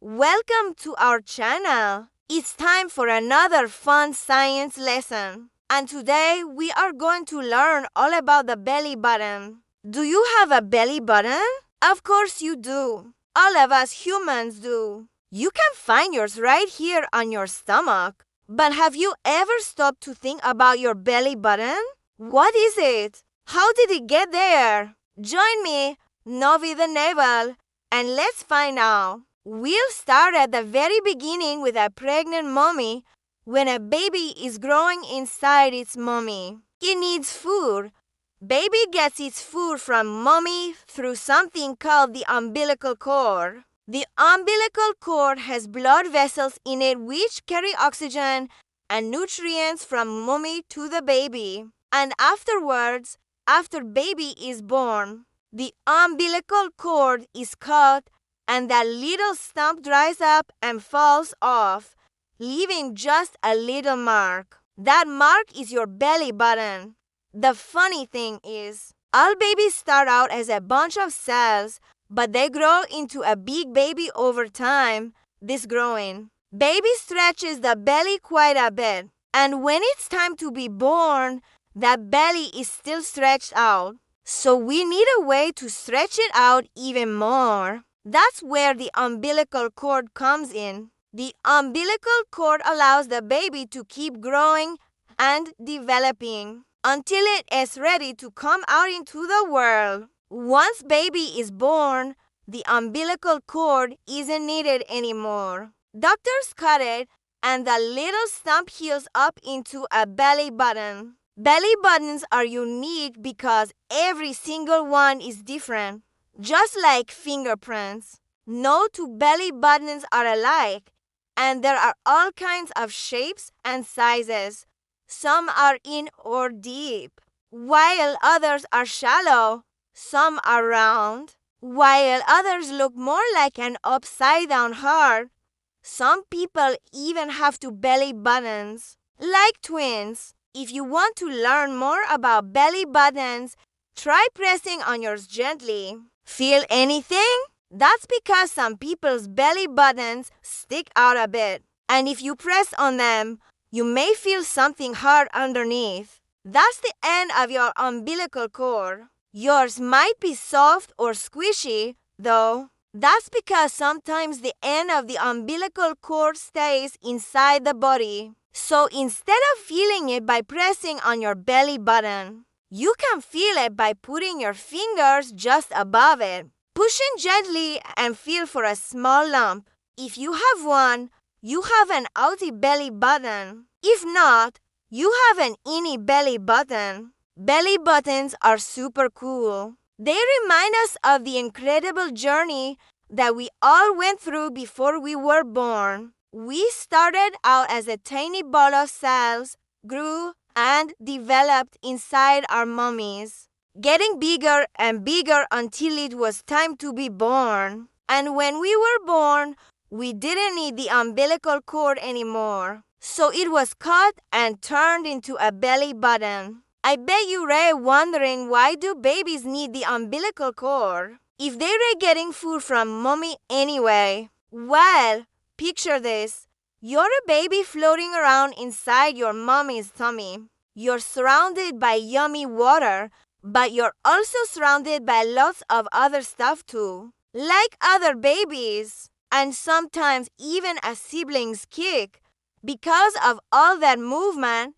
Welcome to our channel. It's time for another fun science lesson. And today we are going to learn all about the belly button. Do you have a belly button? Of course you do. All of us humans do. You can find yours right here on your stomach. But have you ever stopped to think about your belly button? What is it? How did it get there? Join me, Novi the Navel, and let's find out. We'll start at the very beginning with a pregnant mommy. When a baby is growing inside its mommy, it needs food. Baby gets its food from mommy through something called the umbilical cord. The umbilical cord has blood vessels in it which carry oxygen and nutrients from mommy to the baby. And afterwards, after baby is born, the umbilical cord is cut and that little stump dries up and falls off, leaving just a little mark. That mark is your belly button. The funny thing is, all babies start out as a bunch of cells, but they grow into a big baby over time. This growing baby stretches the belly quite a bit, and when it's time to be born, that belly is still stretched out. So we need a way to stretch it out even more. That's where the umbilical cord comes in. The umbilical cord allows the baby to keep growing and developing until it is ready to come out into the world. Once baby is born, the umbilical cord isn't needed anymore. Doctors cut it and the little stump heals up into a belly button. Belly buttons are unique because every single one is different. Just like fingerprints, no two belly buttons are alike, and there are all kinds of shapes and sizes. Some are in or deep, while others are shallow. Some are round, while others look more like an upside-down heart. Some people even have two belly buttons, like twins. If you want to learn more about belly buttons, try pressing on yours gently. Feel anything? That's because some people's belly buttons stick out a bit, and if you press on them, you may feel something hard underneath. That's the end of your umbilical cord. Yours might be soft or squishy, though. That's because sometimes the end of the umbilical cord stays inside the body. So instead of feeling it by pressing on your belly button, you can feel it by putting your fingers just above it, pushing gently and feel for a small lump. If you have one, you have an outie belly button. If not, you have an innie belly button. Belly buttons are super cool. They remind us of the incredible journey that we all went through before we were born. We started out as a tiny ball of cells, grew and developed inside our mummies, getting bigger and bigger until it was time to be born. And when we were born, we didn't need the umbilical cord anymore. So it was cut and turned into a belly button. I bet you're wondering, why do babies need the umbilical cord if they're getting food from mommy anyway? Well, picture this. You're a baby floating around inside your mommy's tummy. You're surrounded by yummy water, but you're also surrounded by lots of other stuff too, like other babies. And sometimes even a sibling's kick. Because of all that movement,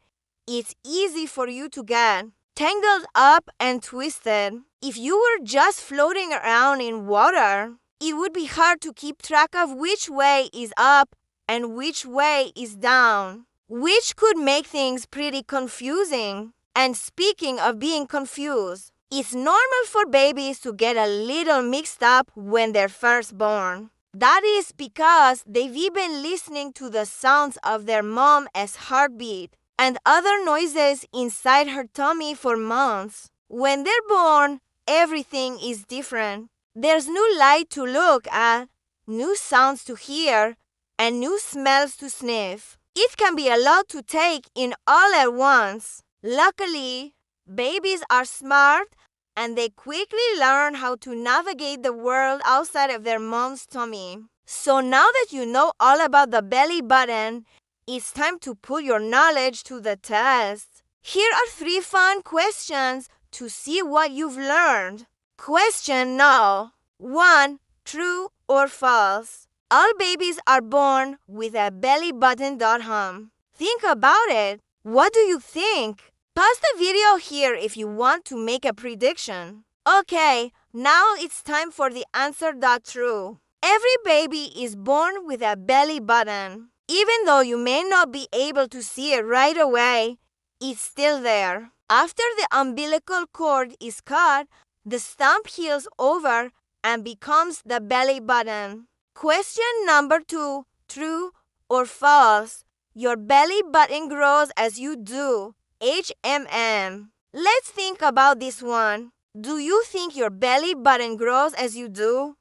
it's easy for you to get tangled up and twisted. If you were just floating around in water, it would be hard to keep track of which way is up and which way is down, which could make things pretty confusing. And speaking of being confused, it's normal for babies to get a little mixed up when they're first born. That is because they've been listening to the sounds of their mom as heartbeat and other noises inside her tummy for months. When they're born, everything is different. There's new light to look at, new sounds to hear, and new smells to sniff. It can be a lot to take in all at once. Luckily, babies are smart and they quickly learn how to navigate the world outside of their mom's tummy. So now that you know all about the belly button, it's time to put your knowledge to the test. Here are 3 fun questions to see what you've learned. Question now. 1. True or false? All babies are born with a belly button. Think about it. What do you think? Pause the video here if you want to make a prediction. Okay, now it's time for the answer. True. Every baby is born with a belly button. Even though you may not be able to see it right away, it's still there. After the umbilical cord is cut, the stump heals over and becomes the belly button. Question number 2. True or false? Your belly button grows as you do. HMM. Let's think about this one. Do you think your belly button grows as you do?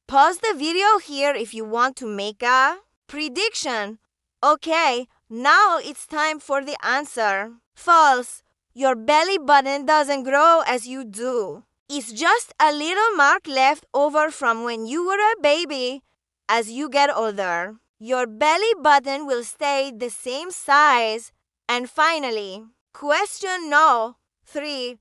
Pause the video here if you want to make a prediction. Okay, now it's time for the answer. False. Your belly button doesn't grow as you do. It's just a little mark left over from when you were a baby. As you get older, your belly button will stay the same size. And finally, question no. 3.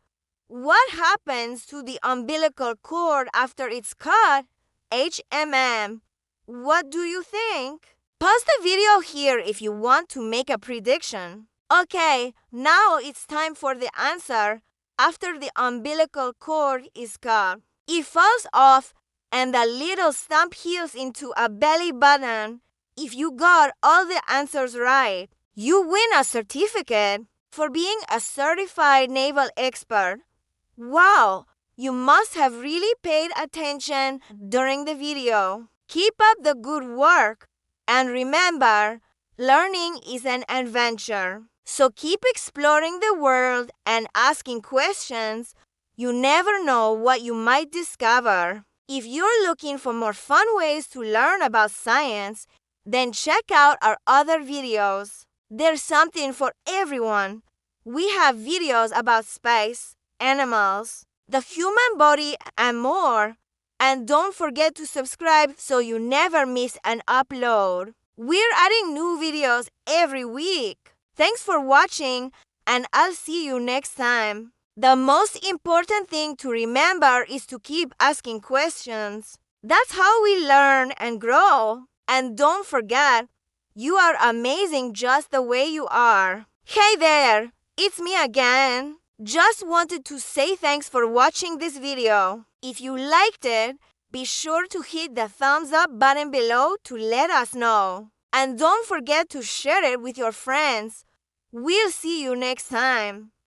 What happens to the umbilical cord after it's cut? HMM. What do you think? Pause the video here if you want to make a prediction. Okay, now it's time for the answer. After the umbilical cord is cut, it falls off and the little stump heals into a belly button. If you got all the answers right, you win a certificate for being a certified naval expert. Wow, you must have really paid attention during the video. Keep up the good work. And remember, learning is an adventure. So keep exploring the world and asking questions. You never know what you might discover. If you're looking for more fun ways to learn about science, then check out our other videos. There's something for everyone. We have videos about space, animals, the human body, and more. And don't forget to subscribe so you never miss an upload. We're adding new videos every week. Thanks for watching, and I'll see you next time. The most important thing to remember is to keep asking questions. That's how we learn and grow. And don't forget, you are amazing just the way you are. Hey there, it's me again. Just wanted to say thanks for watching this video. If you liked it, be sure to hit the thumbs up button below to let us know. And don't forget to share it with your friends. We'll see you next time.